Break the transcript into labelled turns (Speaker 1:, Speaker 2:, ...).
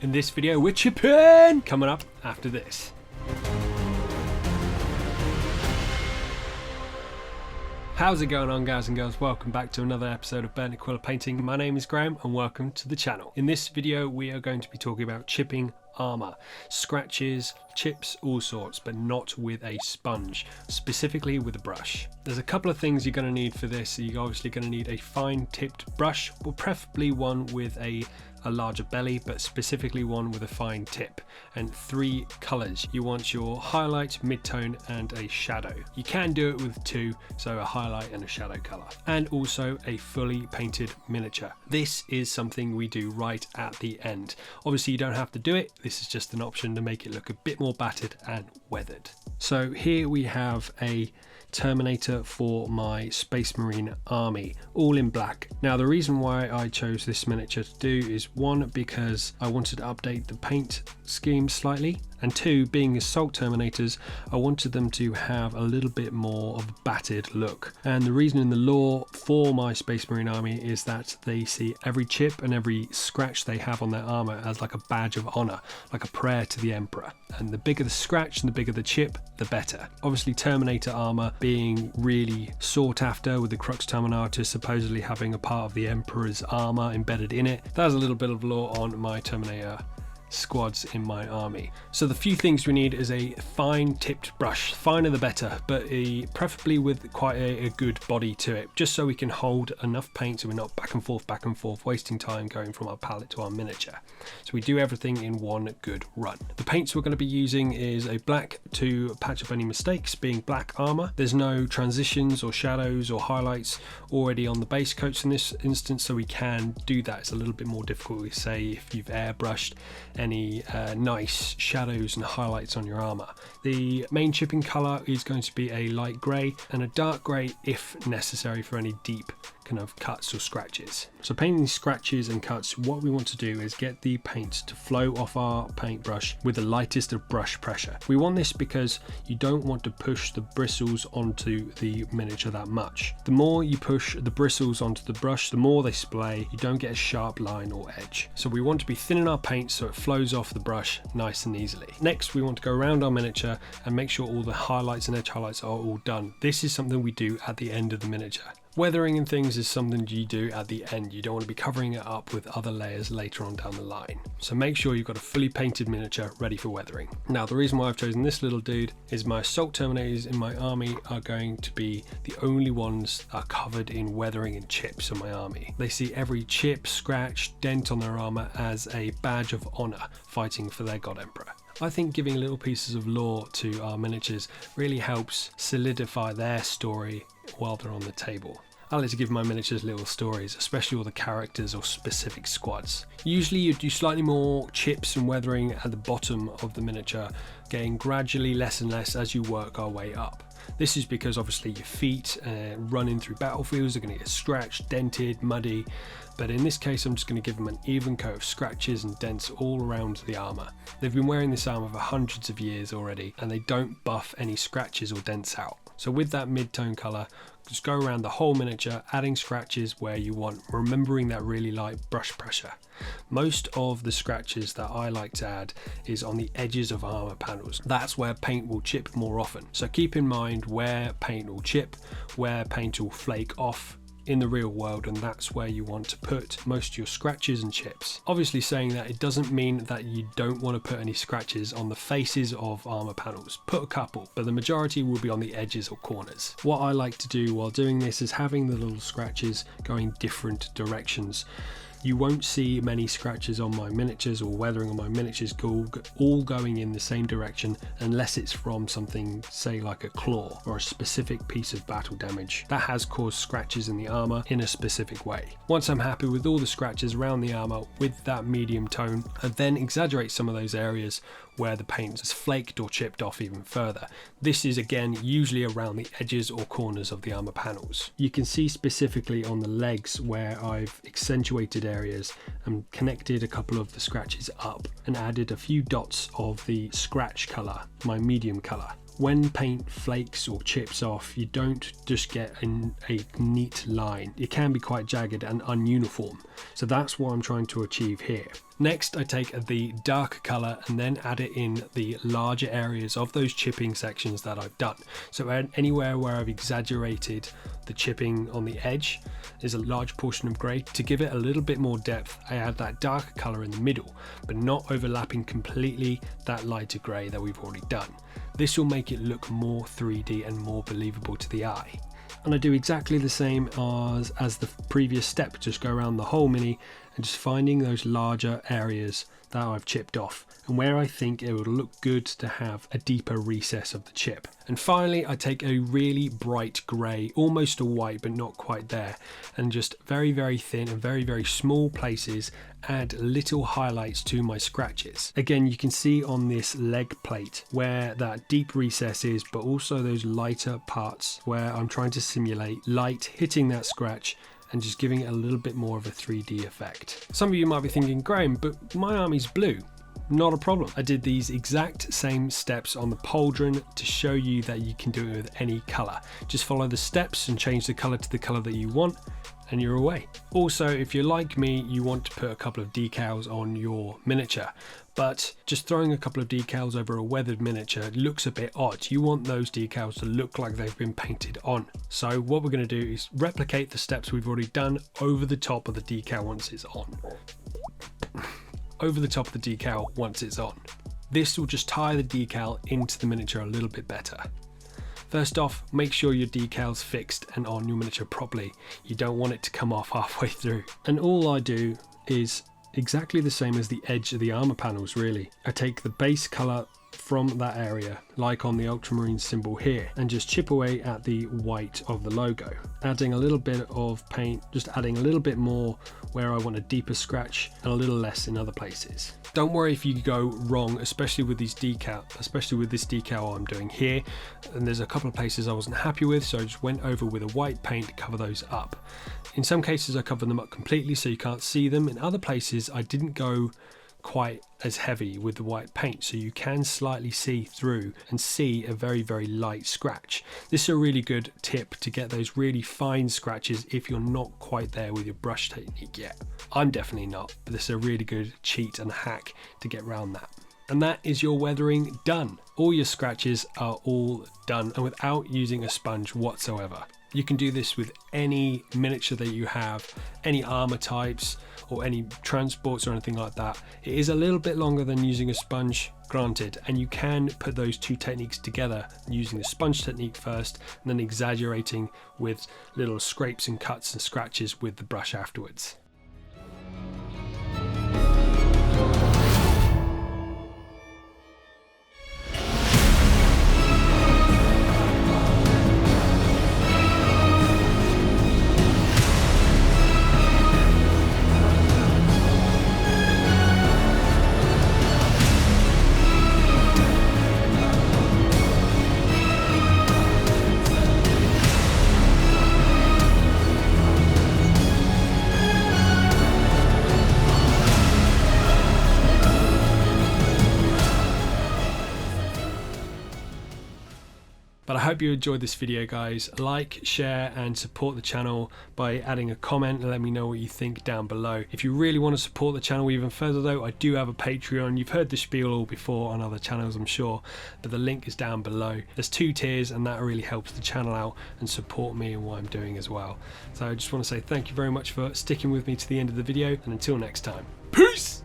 Speaker 1: In this video we're chipping! Coming up after this. How's it going on, guys and girls? Welcome back to another episode of Burnt Acrylic Painting. My name is Graham and welcome to the channel. In this video we are going to be talking about chipping armour, scratches, chips, all sorts, but not with a sponge, specifically with a brush. There's a couple of things you're going to need for this. You're obviously going to need a fine tipped brush, or preferably one with a larger belly, but specifically one with a fine tip, and 3 colours. You want your highlight, mid-tone and a shadow. You can do it with 2, so a highlight and a shadow colour, and also a fully painted miniature. This is something we do right at the end. Obviously you don't have to do it, this is just an option to make it look a bit more battered and weathered. So here we have a Terminator for my Space Marine army, all in black. Now the reason why I chose this miniature to do is 1, because I wanted to update the paint scheme slightly, and 2, being assault Terminators, I wanted them to have a little bit more of a battered look. And the reason in the lore for my Space Marine army is that they see every chip and every scratch they have on their armor as like a badge of honor, like a prayer to the Emperor. And the bigger the scratch and the bigger the chip, the better. Obviously Terminator armor being really sought after, with the Crux Terminatus supposedly having a part of the Emperor's armor embedded in it. There's a little bit of lore on my Terminator squads in my army. So the few things we need is a fine tipped brush, finer the better, but preferably with quite a good body to it, just so we can hold enough paint so we're not back and forth wasting time going from our palette to our miniature. So we do everything in one good run. The paints we're going to be using is a black to patch up any mistakes, being black armor. There's no transitions or shadows or highlights already on the base coats in this instance, so we can do that. It's a little bit more difficult, say, if you've airbrushed any nice shadows and highlights on your armor. The main chipping color is going to be a light gray and a dark gray if necessary for any deep kind of cuts or scratches. So painting scratches and cuts, what we want to do is get the paint to flow off our paintbrush with the lightest of brush pressure. We want this because you don't want to push the bristles onto the miniature that much. The more you push the bristles onto the brush, the more they splay. You don't get a sharp line or edge. So we want to be thinning our paint so it flows off the brush nice and easily. Next, we want to go around our miniature and make sure all the highlights and edge highlights are all done. This is something we do at the end of the miniature. Weathering and things is something you do at the end. You don't want to be covering it up with other layers later on down the line. So make sure you've got a fully painted miniature ready for weathering. Now the reason why I've chosen this little dude is my assault Terminators in my army are going to be the only ones that are covered in weathering and chips in my army. They see every chip, scratch, dent on their armor as a badge of honor, fighting for their God Emperor. I think giving little pieces of lore to our miniatures really helps solidify their story while they're on the table. I like to give my miniatures little stories, especially all the characters or specific squads. Usually you do slightly more chips and weathering at the bottom of the miniature, getting gradually less and less as you work our way up. This is because obviously your feet running through battlefields are going to get scratched, dented, muddy, but in this case I'm just going to give them an even coat of scratches and dents all around the armour. They've been wearing this armour for hundreds of years already and they don't buff any scratches or dents out. So with that mid-tone colour, just go around the whole miniature, adding scratches where you want, remembering that really light brush pressure. Most of the scratches that I like to add is on the edges of armor panels. That's where paint will chip more often. So keep in mind where paint will chip, where paint will flake off in the real world, and that's where you want to put most of your scratches and chips. Obviously saying that, it doesn't mean that you don't want to put any scratches on the faces of armor panels. Put a couple, but the majority will be on the edges or corners. What I like to do while doing this is having the little scratches going different directions. You won't see many scratches on my miniatures or weathering on my miniatures all going in the same direction unless it's from something, say like a claw or a specific piece of battle damage that has caused scratches in the armor in a specific way. Once I'm happy with all the scratches around the armor with that medium tone, I then exaggerate some of those areas where the paint has flaked or chipped off even further. This is again usually around the edges or corners of the armor panels. You can see specifically on the legs where I've accentuated areas and connected a couple of the scratches up and added a few dots of the scratch color, my medium color. when paint flakes or chips off, you don't just get a neat line. It can be quite jagged and ununiform. So that's what I'm trying to achieve here. Next, I take the dark color and then add it in the larger areas of those chipping sections that I've done. So anywhere where I've exaggerated the chipping on the edge, there's a large portion of grey. To give it a little bit more depth, I add that darker color in the middle, but not overlapping completely that lighter grey that we've already done. This will make it look more 3D and more believable to the eye. And I do exactly the same as the previous step, just go around the whole mini and just finding those larger areas that I've chipped off and where I think it would look good to have a deeper recess of the chip. And finally, I take a really bright grey, almost a white but not quite there, and just very, very thin and very, very small places add little highlights to my scratches. Again, you can see on this leg plate where that deep recess is, but also those lighter parts where I'm trying to simulate light hitting that scratch and just giving it a little bit more of a 3D effect. Some of you might be thinking, Graham, but my army's blue. Not a problem. I did these exact same steps on the pauldron to show you that you can do it with any color. Just follow the steps and change the color to the color that you want, and you're away. Also, if you're like me, you want to put a couple of decals on your miniature, but just throwing a couple of decals over a weathered miniature looks a bit odd. You want those decals to look like they've been painted on. So what we're going to do is replicate the steps we've already done over the top of the decal once it's on. Over the top of the decal once it's on. This will just tie the decal into the miniature a little bit better. First off, make sure your decal's fixed and on your miniature properly. You don't want it to come off halfway through. And all I do is exactly the same as the edge of the armor panels really. I take the base color from that area, like on the ultramarine symbol here, and just chip away at the white of the logo, adding a little bit of paint, just adding a little bit more where I want a deeper scratch and a little less in other places. Don't worry if you go wrong, especially with this decal I'm doing here, and there's a couple of places I wasn't happy with, so I just went over with a white paint to cover those up. In some cases I covered them up completely so you can't see them. In other places I didn't go quite as heavy with the white paint, so you can slightly see through and see a very, very light scratch. This is a really good tip to get those really fine scratches if you're not quite there with your brush technique yet. I'm definitely not, but this is a really good cheat and hack to get around that. And that is your weathering done. All your scratches are all done and without using a sponge whatsoever. You can do this with any miniature that you have, any armor types or any transports or anything like that. It is a little bit longer than using a sponge, granted, and you can put those two techniques together using the sponge technique first and then exaggerating with little scrapes and cuts and scratches with the brush afterwards. But I hope you enjoyed this video, guys. Like, share and support the channel by adding a comment and let me know what you think down below. If you really want to support the channel even further though, I do have a Patreon. You've heard the spiel all before on other channels I'm sure, but the link is down below. There's 2 tiers and that really helps the channel out and support me and what I'm doing as well. So I just want to say thank you very much for sticking with me to the end of the video, and until next time, peace!